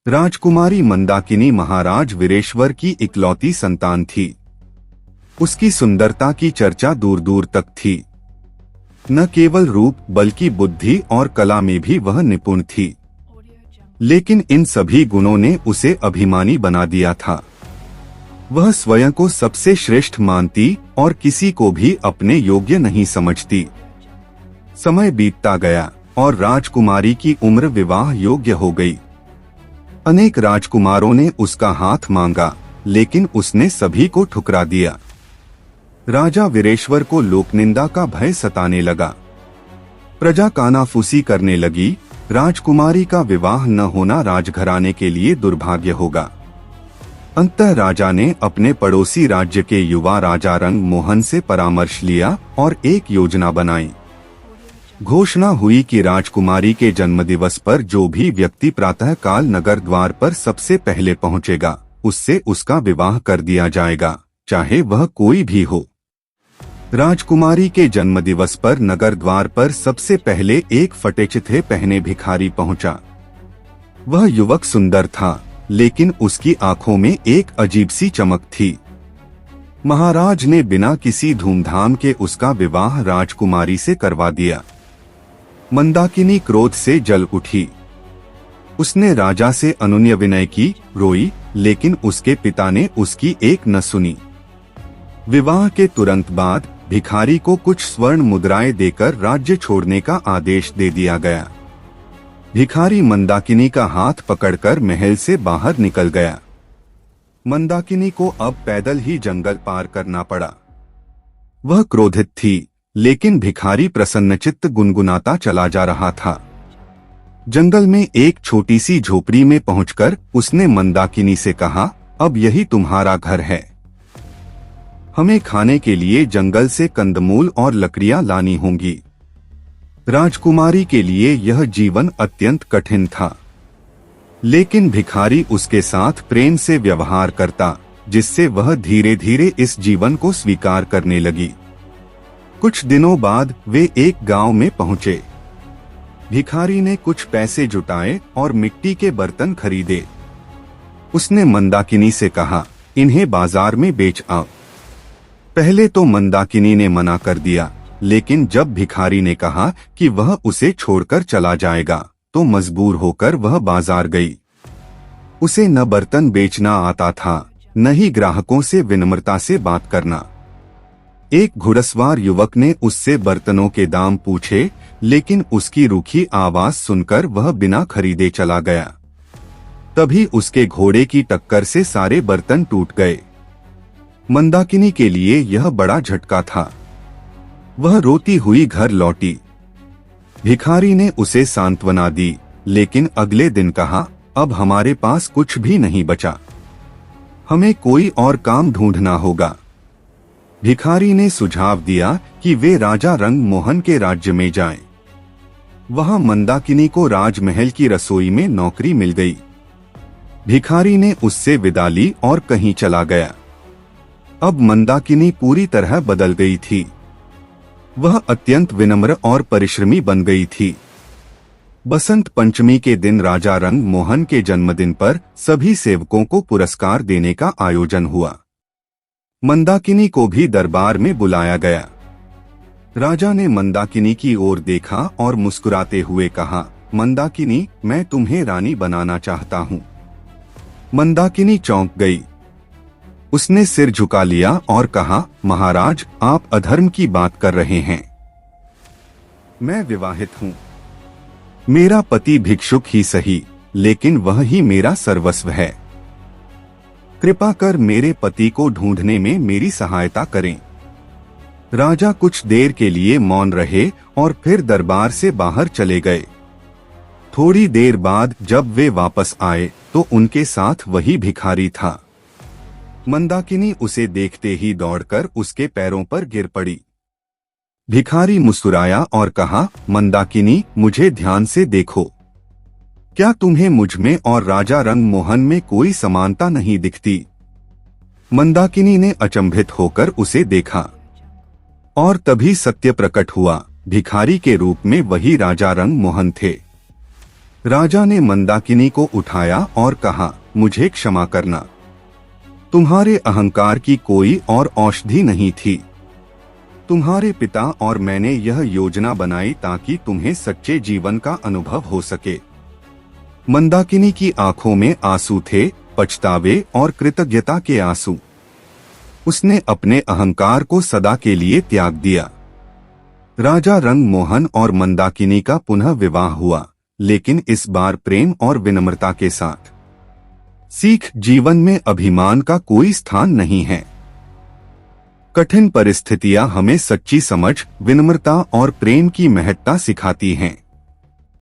राजकुमारी मंदाकिनी महाराज वीरेश्वर की इकलौती संतान थी। उसकी सुंदरता की चर्चा दूर दूर तक थी। न केवल रूप बल्कि बुद्धि और कला में भी वह निपुण थी। लेकिन इन सभी गुणों ने उसे अभिमानी बना दिया था। वह स्वयं को सबसे श्रेष्ठ मानती और किसी को भी अपने योग्य नहीं समझती। समय बीतता गया और राजकुमारी की उम्र विवाह योग्य हो गई। अनेक राजकुमारों ने उसका हाथ मांगा, लेकिन उसने सभी को ठुकरा दिया। राजा वीरेश्वर को लोकनिंदा का भय सताने लगा। प्रजा कानाफूसी करने लगी। राजकुमारी का विवाह न होना राजघराने के लिए दुर्भाग्य होगा। अंततः राजा ने अपने पड़ोसी राज्य के युवा राजा रंग मोहन से परामर्श लिया और एक योजना बनाई। घोषणा हुई कि राजकुमारी के जन्मदिवस पर जो भी व्यक्ति प्रातःकाल नगर द्वार पर सबसे पहले पहुंचेगा, उससे उसका विवाह कर दिया जाएगा, चाहे वह कोई भी हो। राजकुमारी के जन्मदिवस पर नगर द्वार पर सबसे पहले एक फटे चिथे पहने भिखारी पहुंचा। वह युवक सुंदर था, लेकिन उसकी आंखों में एक अजीब सी चमक थी। महाराज ने बिना किसी धूमधाम के उसका विवाह राजकुमारी से करवा दिया। मंदाकिनी क्रोध से जल उठी। उसने राजा से अनुनय विनय की, रोई, लेकिन उसके पिता ने उसकी एक न सुनी। विवाह के तुरंत बाद भिखारी को कुछ स्वर्ण मुद्राएं देकर राज्य छोड़ने का आदेश दे दिया गया। भिखारी मंदाकिनी का हाथ पकड़कर महल से बाहर निकल गया। मंदाकिनी को अब पैदल ही जंगल पार करना पड़ा। वह क्रोधित थी, लेकिन भिखारी प्रसन्नचित्त गुनगुनाता चला जा रहा था। जंगल में एक छोटी सी झोपड़ी में पहुंचकर उसने मंदाकिनी से कहा, अब यही तुम्हारा घर है। हमें खाने के लिए जंगल से कंदमूल और लकड़ियां लानी होंगी। राजकुमारी के लिए यह जीवन अत्यंत कठिन था, लेकिन भिखारी उसके साथ प्रेम से व्यवहार करता, जिससे वह धीरे धीरे इस जीवन को स्वीकार करने लगी। कुछ दिनों बाद वे एक गांव में पहुंचे। भिखारी ने कुछ पैसे जुटाए और मिट्टी के बर्तन खरीदे। उसने मंदाकिनी से कहा, इन्हें बाजार में बेच आओ। पहले तो मंदाकिनी ने मना कर दिया, लेकिन जब भिखारी ने कहा कि वह उसे छोड़कर चला जाएगा, तो मजबूर होकर वह बाजार गई। उसे न बर्तन बेचना आता था, न ही ग्राहकों से विनम्रता से बात करना। एक घुड़सवार युवक ने उससे बर्तनों के दाम पूछे, लेकिन उसकी रूखी आवाज सुनकर वह बिना खरीदे चला गया। तभी उसके घोड़े की टक्कर से सारे बर्तन टूट गए। मंदाकिनी के लिए यह बड़ा झटका था। वह रोती हुई घर लौटी। भिखारी ने उसे सांत्वना दी, लेकिन अगले दिन कहा, अब हमारे पास कुछ भी नहीं बचा। हमें कोई और काम ढूंढना होगा। भिखारी ने सुझाव दिया कि वे राजा रंग मोहन के राज्य में जाएं। वहां मंदाकिनी को राजमहल की रसोई में नौकरी मिल गई। भिखारी ने उससे विदा ली और कहीं चला गया। अब मंदाकिनी पूरी तरह बदल गई थी। वह अत्यंत विनम्र और परिश्रमी बन गई थी। बसंत पंचमी के दिन राजा रंग मोहन के जन्मदिन पर सभी सेवकों को पुरस्कार देने का आयोजन हुआ। मंदाकिनी को भी दरबार में बुलाया गया। राजा ने मंदाकिनी की ओर देखा और मुस्कुराते हुए कहा, मंदाकिनी, मैं तुम्हें रानी बनाना चाहता हूँ। मंदाकिनी चौंक गई। उसने सिर झुका लिया और कहा, महाराज, आप अधर्म की बात कर रहे हैं। मैं विवाहित हूँ। मेरा पति भिक्षुक ही सही, लेकिन वह ही मेरा सर्वस्व है। कृपा कर मेरे पति को ढूंढने में मेरी सहायता करें। राजा कुछ देर के लिए मौन रहे और फिर दरबार से बाहर चले गए। थोड़ी देर बाद जब वे वापस आए तो उनके साथ वही भिखारी था। मंदाकिनी उसे देखते ही दौड़कर उसके पैरों पर गिर पड़ी। भिखारी मुस्कुराया और कहा, मंदाकिनी, मुझे ध्यान से देखो। क्या तुम्हें मुझ में और राजा रंग मोहन में कोई समानता नहीं दिखती? मंदाकिनी ने अचंभित होकर उसे देखा और तभी सत्य प्रकट हुआ। भिखारी के रूप में वही राजा रंग मोहन थे। राजा ने मंदाकिनी को उठाया और कहा, मुझे क्षमा करना। तुम्हारे अहंकार की कोई और औषधि नहीं थी। तुम्हारे पिता और मैंने यह योजना बनाई ताकि तुम्हें सच्चे जीवन का अनुभव हो सके। मंदाकिनी की आंखों में आंसू थे, पछतावे और कृतज्ञता के आंसू। उसने अपने अहंकार को सदा के लिए त्याग दिया। राजा रंगमोहन और मंदाकिनी का पुनः विवाह हुआ, लेकिन इस बार प्रेम और विनम्रता के साथ। सीख, जीवन में अभिमान का कोई स्थान नहीं है। कठिन परिस्थितियां हमें सच्ची समझ, विनम्रता और प्रेम की महत्ता सिखाती हैं।